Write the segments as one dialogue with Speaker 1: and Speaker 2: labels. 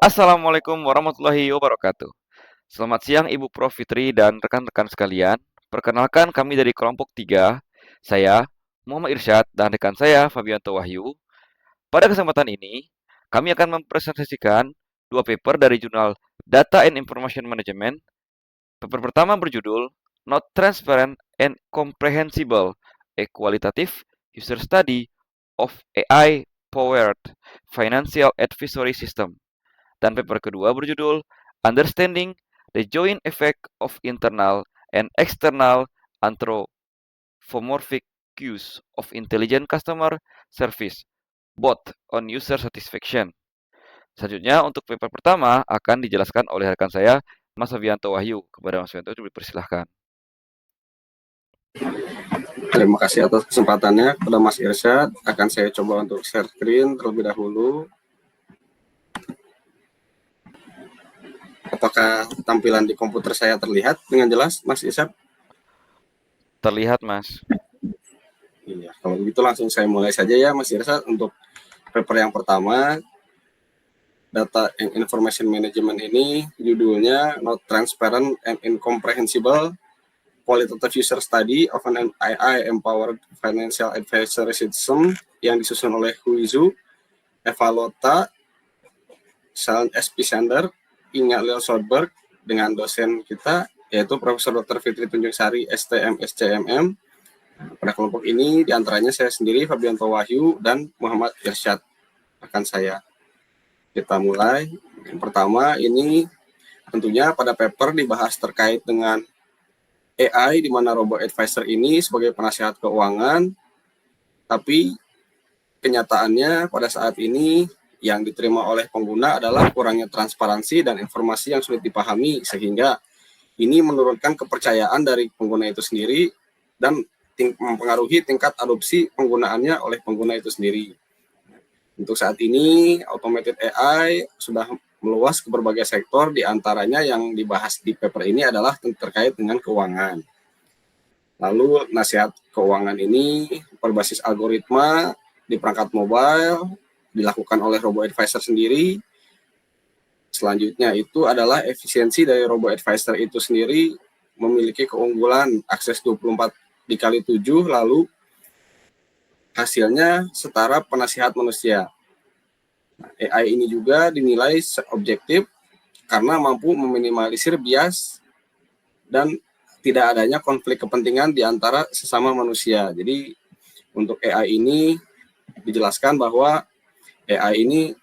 Speaker 1: Assalamualaikum warahmatullahi wabarakatuh. Selamat siang Ibu Prof. Fitri dan rekan-rekan sekalian. Perkenalkan kami dari kelompok 3. Saya, Muhammad Irsyad, dan rekan saya, Fabianto Wahyu. Pada kesempatan ini, kami akan mempresentasikan dua paper dari jurnal Data and Information Management. Paper pertama berjudul Not Transparent and Comprehensible, a Qualitative User Study of AI-Powered Financial Advisory System. Dan paper kedua berjudul Understanding the Joint Effect of Internal and External Anthropomorphic Cues of Intelligent Customer Service, both on User Satisfaction. Selanjutnya, untuk paper pertama akan dijelaskan oleh rekan saya, Mas Fabianto Wahyu. Kepada Mas Fabianto, dipersilahkan.
Speaker 2: Terima kasih atas kesempatannya kepada Mas Irsyad. Akan saya coba untuk share screen terlebih dahulu. Apakah tampilan di komputer saya terlihat dengan jelas, Mas Irsyad?
Speaker 1: Terlihat, Mas.
Speaker 2: Iya, kalau begitu langsung saya mulai saja ya, Mas Irsyad, untuk paper yang pertama. Data and Information Management ini judulnya Not Transparent and Incomprehensible Qualitative User Study of an AI-Empowered Financial Advisory System yang disusun oleh Huizu, Eva Lota, Sharon S. Sander, Inga Leo Soderberg, dengan dosen kita yaitu Profesor Dr. Fitri Tunjung Sari, STM, SCMM. Pada kelompok ini diantaranya saya sendiri, Fabianto Wahyu, dan Muhammad Irsyad akan saya. Kita mulai. Yang pertama ini tentunya pada paper dibahas terkait dengan AI di mana robot advisor ini sebagai penasihat keuangan, tapi kenyataannya pada saat ini yang diterima oleh pengguna adalah kurangnya transparansi dan informasi yang sulit dipahami, sehingga ini menurunkan kepercayaan dari pengguna itu sendiri dan mempengaruhi tingkat adopsi penggunaannya oleh pengguna itu sendiri. Untuk saat ini, automated AI sudah meluas ke berbagai sektor, diantaranya yang dibahas di paper ini adalah terkait dengan keuangan. Lalu nasihat keuangan ini berbasis algoritma di perangkat mobile, dilakukan oleh robo advisor sendiri. Selanjutnya itu adalah efisiensi dari robo advisor itu sendiri memiliki keunggulan akses 24 dikali 7, lalu hasilnya setara penasihat manusia. AI ini juga dinilai objektif karena mampu meminimalisir bias dan tidak adanya konflik kepentingan di antara sesama manusia. Jadi untuk AI ini dijelaskan bahwa AI ini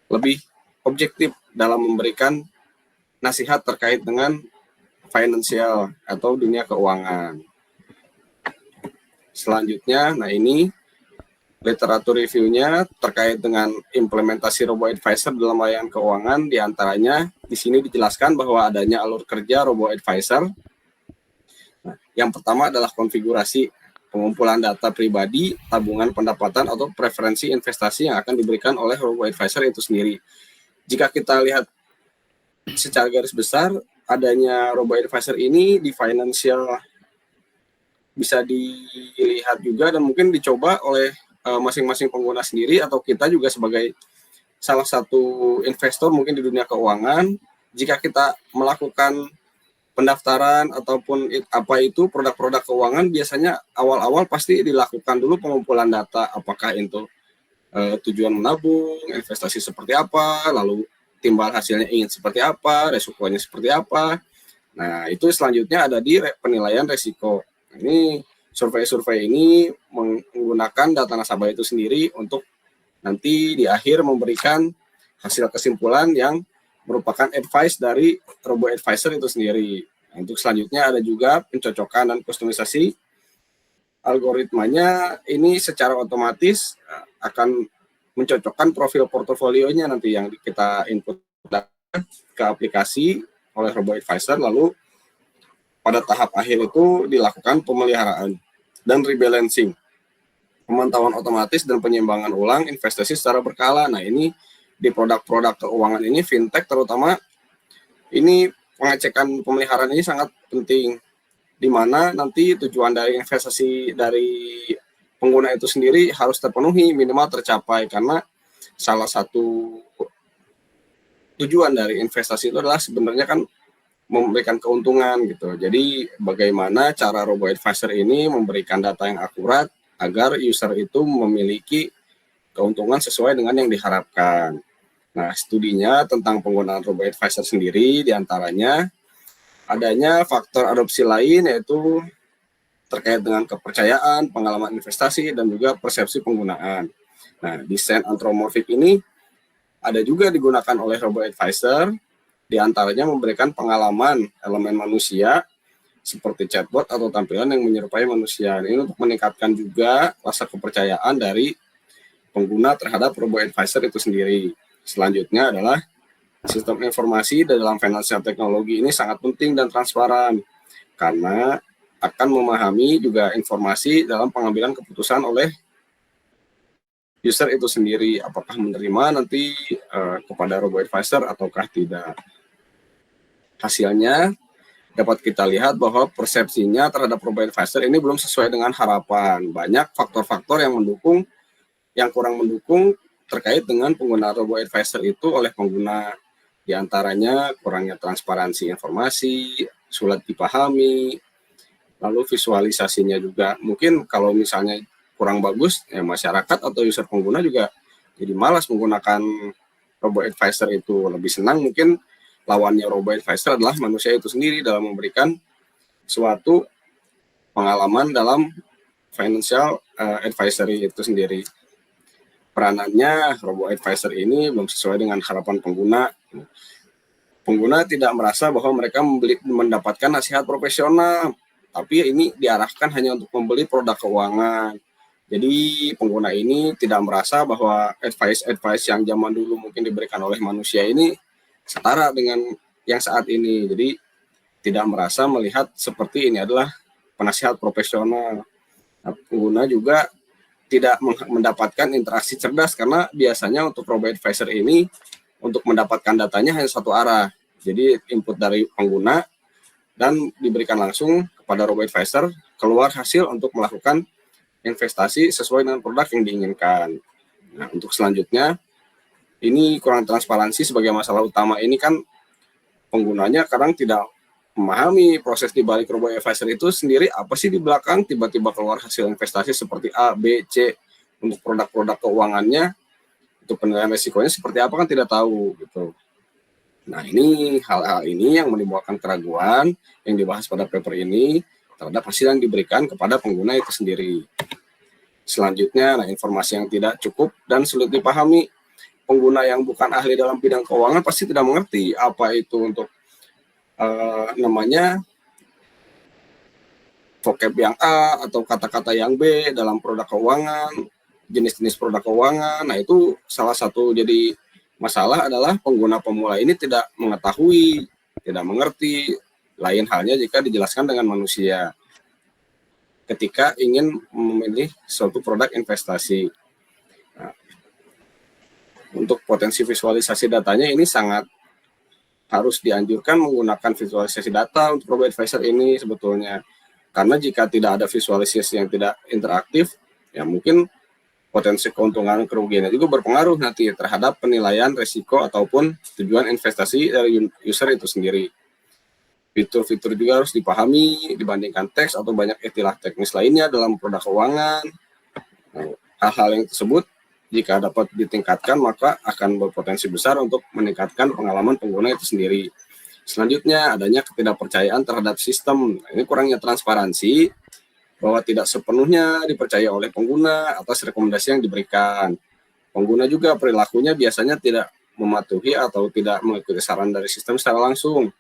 Speaker 2: lebih objektif dalam memberikan nasihat terkait dengan financial atau dunia keuangan. Selanjutnya, nah ini literatur reviewnya terkait dengan implementasi robo advisor dalam layanan keuangan. Diantaranya di sini dijelaskan bahwa adanya alur kerja robo advisor. Nah, yang pertama adalah konfigurasi pengumpulan data pribadi, tabungan pendapatan atau preferensi investasi yang akan diberikan oleh robo advisor itu sendiri. Jika kita lihat secara garis besar, adanya robo advisor ini di financial bisa dilihat juga dan mungkin dicoba oleh masing-masing pengguna sendiri atau kita juga sebagai salah satu investor mungkin di dunia keuangan. Jika kita melakukan pendaftaran ataupun apa itu produk-produk keuangan, biasanya awal-awal pasti dilakukan dulu pengumpulan data, apakah itu tujuan menabung, investasi seperti apa, lalu timbal hasilnya ingin seperti apa, resikonya seperti apa. Nah, itu selanjutnya ada di penilaian resiko. Ini survei-survei ini menggunakan data nasabah itu sendiri untuk nanti di akhir memberikan hasil kesimpulan yang merupakan advice dari robo advisor itu sendiri. Untuk selanjutnya ada juga pencocokan dan kustomisasi. Algoritmanya ini secara otomatis akan mencocokkan profil portofolionya nanti yang kita input ke aplikasi oleh robo advisor, lalu pada tahap akhir itu dilakukan pemeliharaan dan rebalancing, pemantauan otomatis dan penyeimbangan ulang investasi secara berkala. Nah, ini di produk-produk keuangan ini, fintech terutama, ini pengecekan pemeliharaan ini sangat penting, di mana nanti tujuan dari investasi dari pengguna itu sendiri harus terpenuhi, minimal tercapai, karena salah satu tujuan dari investasi itu adalah sebenarnya kan memberikan keuntungan gitu. Jadi bagaimana cara robo-advisor ini memberikan data yang akurat agar user itu memiliki keuntungan sesuai dengan yang diharapkan. Nah, studinya tentang penggunaan robo-advisor sendiri diantaranya adanya faktor adopsi lain yaitu terkait dengan kepercayaan, pengalaman investasi, dan juga persepsi penggunaan. Nah, desain anthropomorphic ini ada juga digunakan oleh robo-advisor, diantaranya memberikan pengalaman elemen manusia seperti chatbot atau tampilan yang menyerupai manusia. Ini untuk meningkatkan juga rasa kepercayaan dari pengguna terhadap robo-advisor itu sendiri. Selanjutnya adalah sistem informasi dalam financial teknologi ini sangat penting dan transparan karena akan memahami juga informasi dalam pengambilan keputusan oleh user itu sendiri, apakah menerima nanti kepada robo-advisor ataukah tidak. Hasilnya dapat kita lihat bahwa persepsinya terhadap robo-advisor ini belum sesuai dengan harapan. Banyak faktor-faktor yang mendukung, yang kurang mendukung terkait dengan penggunaan robo-advisor itu oleh pengguna. Di antaranya kurangnya transparansi informasi, sulit dipahami, lalu visualisasinya juga mungkin kalau misalnya kurang bagus, ya masyarakat atau user pengguna juga jadi malas menggunakan robo-advisor itu. Lebih senang mungkin lawannya robo-advisor adalah manusia itu sendiri dalam memberikan suatu pengalaman dalam financial advisory itu sendiri. Peranannya robo-advisor ini belum sesuai dengan harapan pengguna. Pengguna tidak merasa bahwa mereka mendapatkan nasihat profesional, tapi ini diarahkan hanya untuk membeli produk keuangan. Jadi pengguna ini tidak merasa bahwa advice yang zaman dulu mungkin diberikan oleh manusia ini setara dengan yang saat ini. Jadi tidak merasa melihat seperti ini adalah penasihat profesional. Nah, pengguna juga tidak mendapatkan interaksi cerdas karena biasanya untuk robo-advisor ini untuk mendapatkan datanya hanya satu arah. Jadi input dari pengguna dan diberikan langsung kepada robo-advisor, keluar hasil untuk melakukan investasi sesuai dengan produk yang diinginkan. Nah, untuk selanjutnya, ini kurang transparansi sebagai masalah utama ini kan penggunanya kadang tidak memahami proses di balik robo-advisor itu sendiri apa sih di belakang tiba-tiba keluar hasil investasi seperti A, B, C untuk produk-produk keuangannya, untuk penilaian resikonya seperti apa kan tidak tahu gitu. Nah, ini hal-hal ini yang menimbulkan keraguan yang dibahas pada paper ini terhadap hasil yang diberikan kepada pengguna itu sendiri. Selanjutnya, nah, informasi yang tidak cukup dan sulit dipahami. Pengguna yang bukan ahli dalam bidang keuangan pasti tidak mengerti apa itu untuk namanya vocab yang A atau kata-kata yang B dalam produk keuangan, jenis-jenis produk keuangan. Nah, itu salah satu jadi masalah adalah pengguna pemula ini tidak mengetahui, tidak mengerti. Lain halnya jika dijelaskan dengan manusia ketika ingin memilih suatu produk investasi. Nah, untuk potensi visualisasi datanya ini sangat harus dianjurkan menggunakan visualisasi data untuk robo-advisor ini sebetulnya. Karena jika tidak ada visualisasi yang tidak interaktif, ya mungkin potensi keuntungan kerugiannya juga berpengaruh nanti terhadap penilaian risiko ataupun tujuan investasi dari user itu sendiri. Fitur-fitur juga harus dipahami dibandingkan teks atau banyak istilah teknis lainnya dalam produk keuangan. Nah, hal-hal yang tersebut jika dapat ditingkatkan maka akan berpotensi besar untuk meningkatkan pengalaman pengguna itu sendiri. Selanjutnya adanya ketidakpercayaan terhadap sistem. Ini kurangnya transparansi bahwa tidak sepenuhnya dipercaya oleh pengguna atas rekomendasi yang diberikan. Pengguna juga perilakunya biasanya tidak mematuhi atau tidak mengikuti saran dari sistem secara langsung.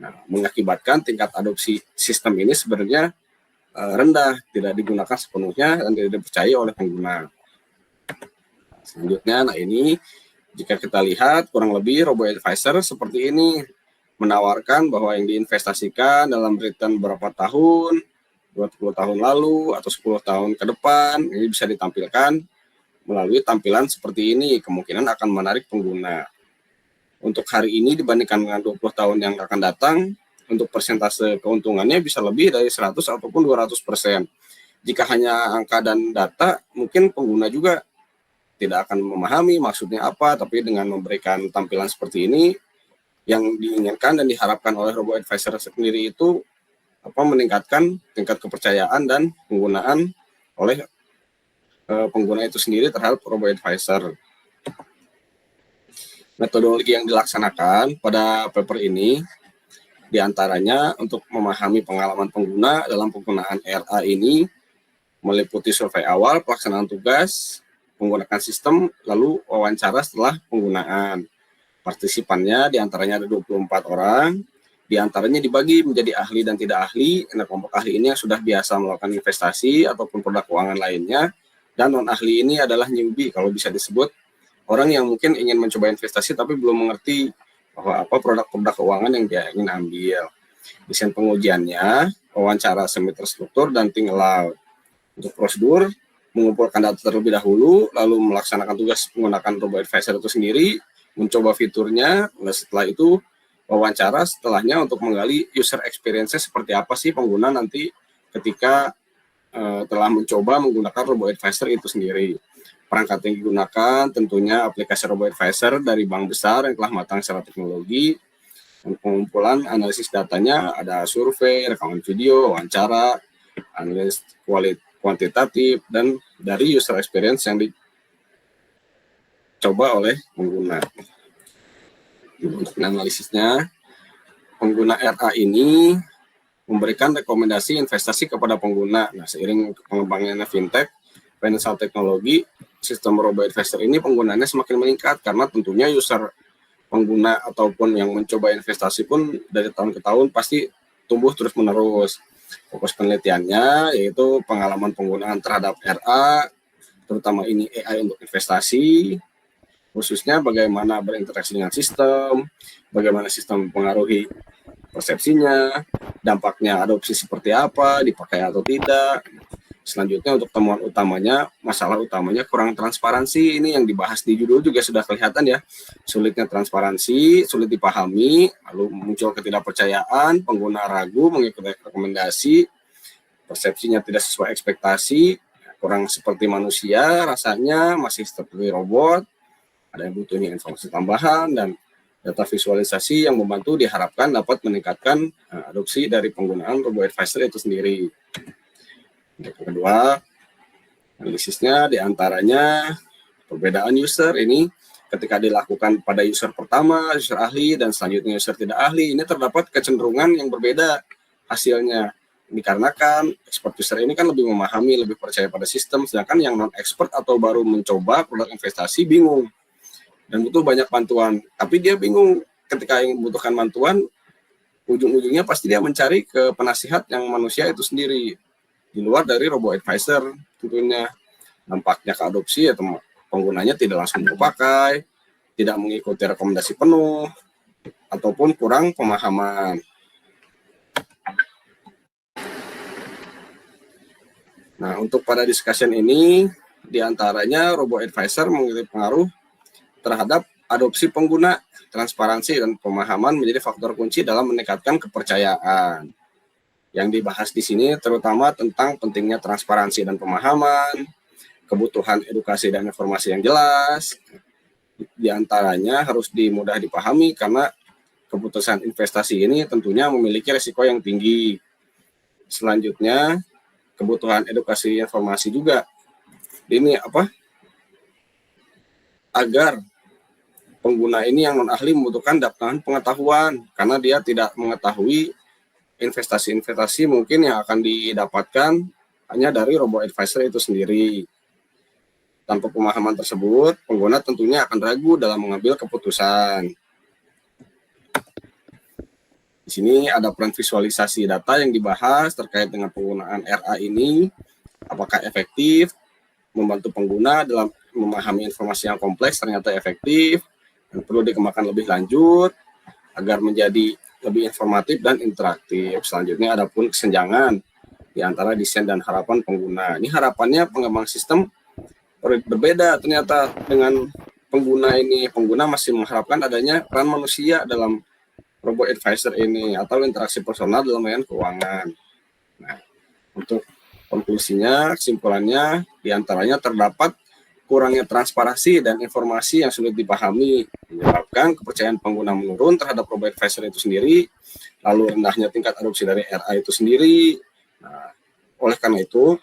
Speaker 2: Nah, mengakibatkan tingkat adopsi sistem ini sebenarnya rendah, tidak digunakan sepenuhnya dan tidak dipercaya oleh pengguna. Selanjutnya, nah ini jika kita lihat kurang lebih robo-advisor seperti ini menawarkan bahwa yang diinvestasikan dalam return berapa tahun, 20 tahun lalu atau 10 tahun ke depan, ini bisa ditampilkan melalui tampilan seperti ini, kemungkinan akan menarik pengguna. Untuk hari ini dibandingkan dengan 20 tahun yang akan datang, untuk persentase keuntungannya bisa lebih dari 100 ataupun 200%. Jika hanya angka dan data, mungkin pengguna juga tidak akan memahami maksudnya apa, tapi dengan memberikan tampilan seperti ini, yang diinginkan dan diharapkan oleh robo advisor sendiri itu meningkatkan tingkat kepercayaan dan penggunaan oleh pengguna itu sendiri terhadap robo advisor. Metodologi yang dilaksanakan pada paper ini diantaranya untuk memahami pengalaman pengguna dalam penggunaan RA ini meliputi survei awal, pelaksanaan tugas, menggunakan sistem, lalu wawancara setelah penggunaan. Partisipannya diantaranya ada 24 orang, diantaranya dibagi menjadi ahli dan tidak ahli. Nah, kelompok ahli ini yang sudah biasa melakukan investasi ataupun produk keuangan lainnya, dan non-ahli ini adalah newbie, kalau bisa disebut orang yang mungkin ingin mencoba investasi tapi belum mengerti bahwa apa produk-produk keuangan yang dia ingin ambil. Desain pengujiannya, wawancara semi terstruktur dan think aloud. Untuk prosedur, mengumpulkan data terlebih dahulu, lalu melaksanakan tugas menggunakan robo advisor itu sendiri, mencoba fiturnya, setelah itu wawancara setelahnya untuk menggali user experience-nya seperti apa sih pengguna nanti ketika telah mencoba menggunakan robo advisor itu sendiri. Perangkat yang digunakan tentunya aplikasi robo advisor dari bank besar yang telah matang secara teknologi. Pengumpulan analisis datanya ada survei, rekaman video, wawancara, analisis kuantitatif, dan dari user experience yang dicoba oleh pengguna. Untuk analisisnya, pengguna RA ini memberikan rekomendasi investasi kepada pengguna. Nah, seiring pengembangannya fintech, financial teknologi, sistem robo advisor ini penggunaannya semakin meningkat karena tentunya user pengguna ataupun yang mencoba investasi pun dari tahun ke tahun pasti tumbuh terus-menerus. Fokus penelitiannya yaitu pengalaman penggunaan terhadap RA, terutama ini AI untuk investasi, khususnya bagaimana berinteraksi dengan sistem, bagaimana sistem mempengaruhi persepsinya, dampaknya adopsi seperti apa, dipakai atau tidak. Selanjutnya untuk temuan utamanya, masalah utamanya kurang transparansi. Ini yang dibahas di judul juga sudah kelihatan ya. Sulitnya transparansi, sulit dipahami, lalu muncul ketidakpercayaan, pengguna ragu mengikuti rekomendasi, persepsinya tidak sesuai ekspektasi, kurang seperti manusia, rasanya masih seperti robot, ada yang butuhnya informasi tambahan, dan data visualisasi yang membantu diharapkan dapat meningkatkan adopsi dari penggunaan robo advisor itu sendiri. Yang kedua, analisisnya diantaranya perbedaan user ini ketika dilakukan pada user pertama, user ahli, dan selanjutnya user tidak ahli, ini terdapat kecenderungan yang berbeda hasilnya. Dikarenakan expert user ini kan lebih memahami, lebih percaya pada sistem, sedangkan yang non-expert atau baru mencoba produk investasi bingung dan butuh banyak bantuan. Tapi dia bingung ketika yang membutuhkan bantuan, ujung-ujungnya pasti dia mencari ke penasihat yang manusia itu sendiri, di luar dari robo advisor. Tentunya dampaknya ke adopsi ya penggunanya tidak langsung dipakai, tidak mengikuti rekomendasi penuh, ataupun kurang pemahaman. Nah, untuk pada discussion ini, diantaranya robo advisor memiliki pengaruh terhadap adopsi pengguna, transparansi dan pemahaman menjadi faktor kunci dalam meningkatkan kepercayaan. Yang dibahas di sini terutama tentang pentingnya transparansi dan pemahaman, kebutuhan edukasi dan informasi yang jelas. Di antaranya harus mudah dipahami karena keputusan investasi ini tentunya memiliki risiko yang tinggi. Selanjutnya, kebutuhan edukasi informasi juga. Ini agar pengguna ini yang non-ahli membutuhkan daftaran pengetahuan karena dia tidak mengetahui investasi-investasi mungkin yang akan didapatkan hanya dari robo advisor itu sendiri. Tanpa pemahaman tersebut, pengguna tentunya akan ragu dalam mengambil keputusan. Di sini ada peran visualisasi data yang dibahas terkait dengan penggunaan RA ini, apakah efektif, membantu pengguna dalam memahami informasi yang kompleks ternyata efektif, dan perlu dikembangkan lebih lanjut agar menjadi lebih informatif dan interaktif. Selanjutnya ada pun kesenjangan di antara desain dan harapan pengguna. Ini harapannya pengembang sistem berbeda ternyata dengan pengguna ini. Pengguna masih mengharapkan adanya peran manusia dalam robo advisor ini atau interaksi personal dalam layanan keuangan. Nah, untuk konklusinya, kesimpulannya, di antaranya terdapat kurangnya transparansi dan informasi yang sulit dipahami menyebabkan kepercayaan pengguna menurun terhadap robo advisor itu sendiri, lalu rendahnya tingkat adopsi dari RA itu sendiri. Nah, oleh karena itu,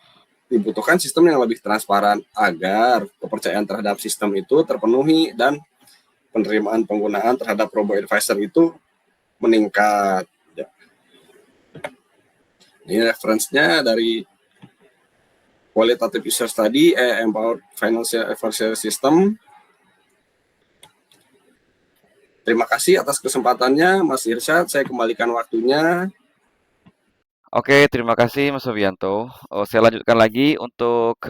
Speaker 2: dibutuhkan sistem yang lebih transparan agar kepercayaan terhadap sistem itu terpenuhi dan penerimaan penggunaan terhadap robo advisor itu meningkat. Ya. Ini referensinya dari Qualitative User Study, Empowered Financial Advisory System. Terima kasih atas kesempatannya, Mas Irsyad. Saya kembalikan waktunya.
Speaker 1: Oke, terima kasih Mas Fabianto. Saya lanjutkan lagi untuk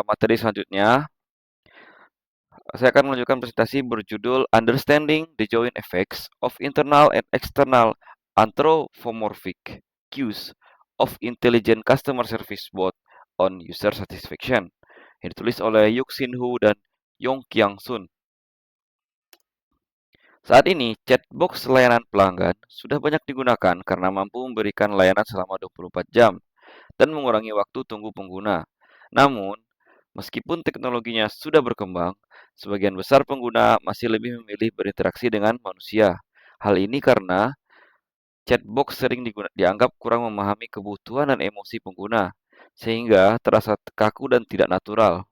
Speaker 1: materi selanjutnya. Saya akan melanjutkan presentasi berjudul Understanding the Joint Effects of Internal and External Anthropomorphic Cues of Intelligent Customer Service Bot on User Satisfaction, yang ditulis oleh Yuk Sin Hu dan Yong Kyang Sun. Saat ini, chatbox layanan pelanggan sudah banyak digunakan karena mampu memberikan layanan selama 24 jam dan mengurangi waktu tunggu pengguna. Namun, meskipun teknologinya sudah berkembang, sebagian besar pengguna masih lebih memilih berinteraksi dengan manusia. Hal ini karena chatbox sering dianggap kurang memahami kebutuhan dan emosi pengguna, sehingga terasa kaku dan tidak natural.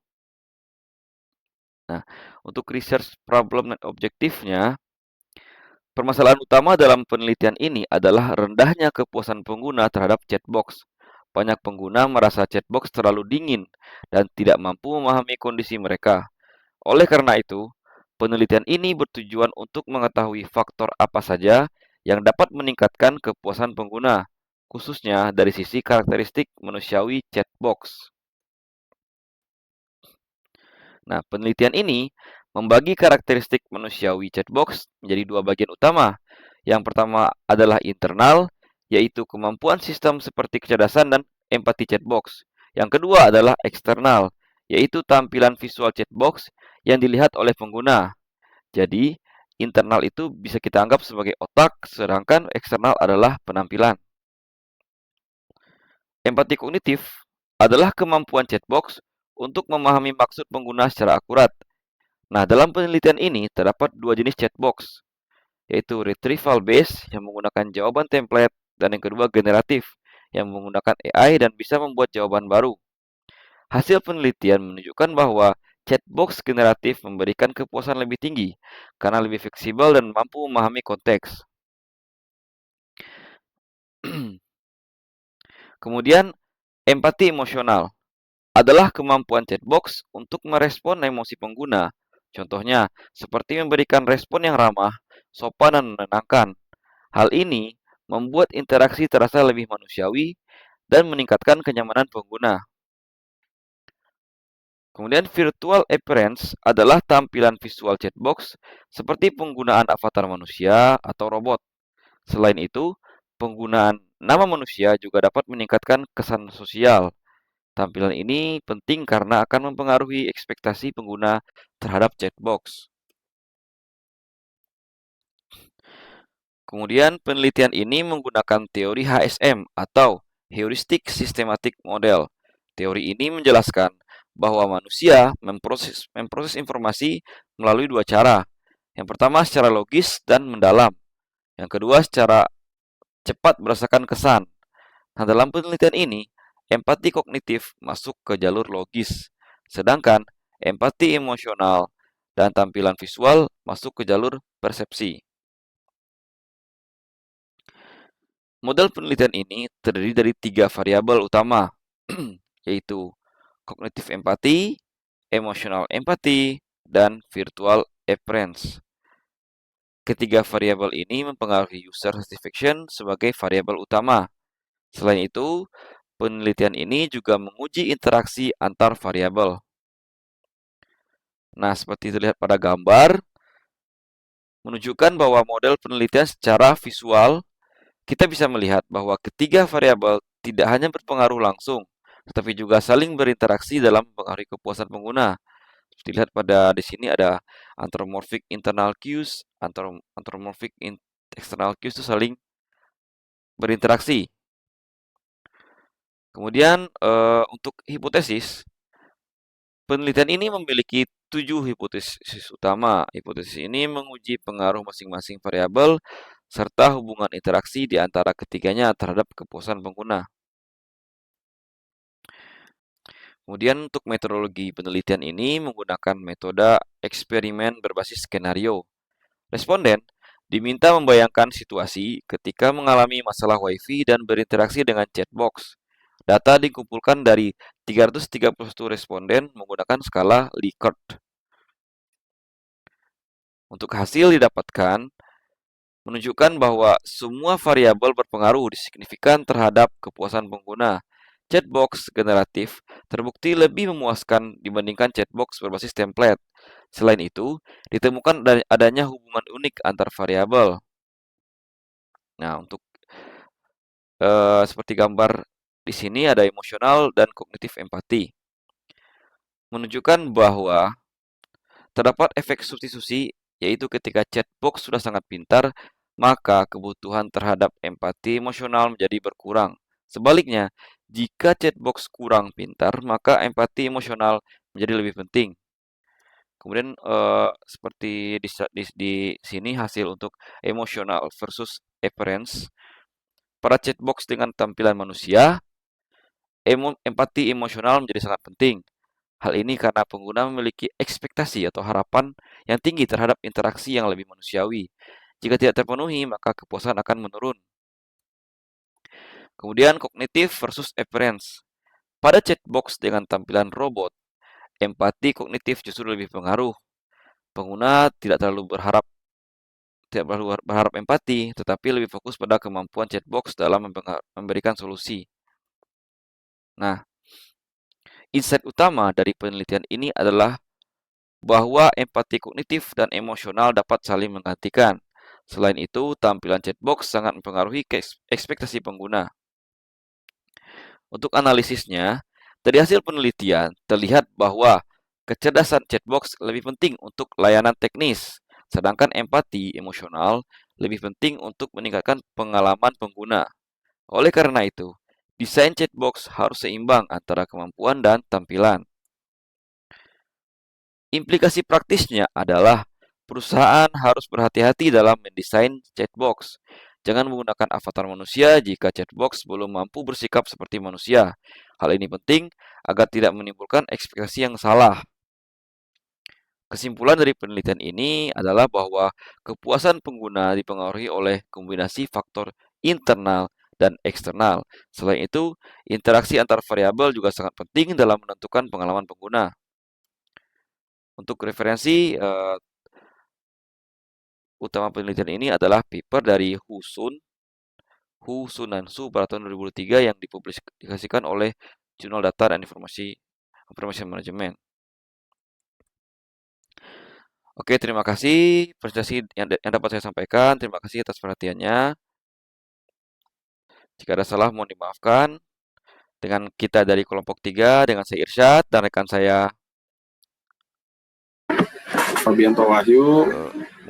Speaker 1: Nah, untuk research problem dan objektifnya, permasalahan utama dalam penelitian ini adalah rendahnya kepuasan pengguna terhadap chatbox. Banyak pengguna merasa chatbox terlalu dingin dan tidak mampu memahami kondisi mereka. Oleh karena itu, penelitian ini bertujuan untuk mengetahui faktor apa saja yang dapat meningkatkan kepuasan pengguna, khususnya dari sisi karakteristik manusiawi chatbox. Nah, penelitian ini membagi karakteristik manusiawi chatbox menjadi dua bagian utama. Yang pertama adalah internal, yaitu kemampuan sistem seperti kecerdasan dan empati chatbox. Yang kedua adalah eksternal, yaitu tampilan visual chatbox yang dilihat oleh pengguna. Jadi, internal itu bisa kita anggap sebagai otak, sedangkan eksternal adalah penampilan. Empati kognitif adalah kemampuan chatbox untuk memahami maksud pengguna secara akurat. Nah, dalam penelitian ini terdapat dua jenis chatbox, yaitu retrieval based yang menggunakan jawaban template dan yang kedua generatif yang menggunakan AI dan bisa membuat jawaban baru. Hasil penelitian menunjukkan bahwa chatbox generatif memberikan kepuasan lebih tinggi karena lebih fleksibel dan mampu memahami konteks. Kemudian, empati emosional adalah kemampuan chatbox untuk merespon emosi pengguna. Contohnya, seperti memberikan respon yang ramah, sopan, dan menenangkan. Hal ini membuat interaksi terasa lebih manusiawi dan meningkatkan kenyamanan pengguna. Kemudian virtual appearance adalah tampilan visual chatbox seperti penggunaan avatar manusia atau robot. Selain itu, penggunaan nama manusia juga dapat meningkatkan kesan sosial. Tampilan ini penting karena akan mempengaruhi ekspektasi pengguna terhadap chatbox. Kemudian, penelitian ini menggunakan teori HSM atau Heuristic Systematic Model. Teori ini menjelaskan bahwa manusia memproses informasi melalui dua cara. Yang pertama secara logis dan mendalam. Yang kedua secara cepat berdasarkan kesan. Nah, dalam penelitian ini, empati kognitif masuk ke jalur logis, sedangkan empati emosional dan tampilan visual masuk ke jalur persepsi. Model penelitian ini terdiri dari tiga variabel utama, yaitu kognitif empati, emosional empati, dan virtual appearance. Ketiga variabel ini mempengaruhi user satisfaction sebagai variabel utama. Selain itu, penelitian ini juga menguji interaksi antar variabel. Nah, seperti terlihat pada gambar, menunjukkan bahwa model penelitian secara visual, kita bisa melihat bahwa ketiga variabel tidak hanya berpengaruh langsung, tetapi juga saling berinteraksi dalam mempengaruhi kepuasan pengguna. Seperti dilihat pada di sini ada anthropomorphic internal cues, anthropomorphic external cues itu saling berinteraksi. Kemudian untuk hipotesis, Penelitian ini memiliki 7 hipotesis utama. Hipotesis ini menguji pengaruh masing-masing variabel serta hubungan interaksi di antara ketiganya terhadap kepuasan pengguna. Kemudian untuk metodologi penelitian ini menggunakan metode eksperimen berbasis skenario. Responden diminta membayangkan situasi ketika mengalami masalah WiFi dan berinteraksi dengan chatbox. Data dikumpulkan dari 331 responden menggunakan skala Likert. Untuk hasil didapatkan menunjukkan bahwa semua variabel berpengaruh signifikan terhadap kepuasan pengguna. Chatbox generatif terbukti lebih memuaskan dibandingkan chatbox berbasis template. Selain itu, ditemukan adanya hubungan unik antar variabel. Nah, untuk seperti gambar di sini ada emosional dan kognitif empati. Menunjukkan bahwa terdapat efek substitusi, yaitu ketika chatbox sudah sangat pintar, maka kebutuhan terhadap empati emosional menjadi berkurang. Sebaliknya, jika chatbox kurang pintar, maka empati emosional menjadi lebih penting. Kemudian seperti di sini hasil untuk emosional versus appearance. Pada chatbox dengan tampilan manusia, empati emosional menjadi sangat penting. Hal ini karena pengguna memiliki ekspektasi atau harapan yang tinggi terhadap interaksi yang lebih manusiawi. Jika tidak terpenuhi, maka kepuasan akan menurun. Kemudian kognitif versus appearance. Pada chatbox dengan tampilan robot, empati kognitif justru lebih pengaruh. Pengguna tidak berharap empati, tetapi lebih fokus pada kemampuan chatbox dalam memberikan solusi. Nah, insight utama dari penelitian ini adalah bahwa empati kognitif dan emosional dapat saling menggantikan. Selain itu, tampilan chatbox sangat mempengaruhi ekspektasi pengguna. Untuk analisisnya, dari hasil penelitian terlihat bahwa kecerdasan chatbox lebih penting untuk layanan teknis, sedangkan empati emosional lebih penting untuk meningkatkan pengalaman pengguna. Oleh karena itu, desain chatbox harus seimbang antara kemampuan dan tampilan. Implikasi praktisnya adalah perusahaan harus berhati-hati dalam mendesain chatbox. Jangan menggunakan avatar manusia jika chatbox belum mampu bersikap seperti manusia. Hal ini penting agar tidak menimbulkan ekspektasi yang salah. Kesimpulan dari penelitian ini adalah bahwa kepuasan pengguna dipengaruhi oleh kombinasi faktor internal dan eksternal. Selain itu, interaksi antar variabel juga sangat penting dalam menentukan pengalaman pengguna. Untuk referensi utama penelitian ini adalah paper dari Hu Sun dan Su pada tahun 2003 yang dipublikasikan oleh Jurnal Data dan Information Management. Oke, terima kasih presentasi yang dapat saya sampaikan. Terima kasih atas perhatiannya. Jika ada salah mohon dimaafkan. Dengan kita dari kelompok 3, dengan saya Irsyad dan rekan saya
Speaker 2: Fabianto Wahyu.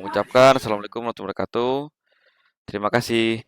Speaker 1: mengucapkan Assalamualaikum warahmatullahi wabarakatuh. Terima kasih.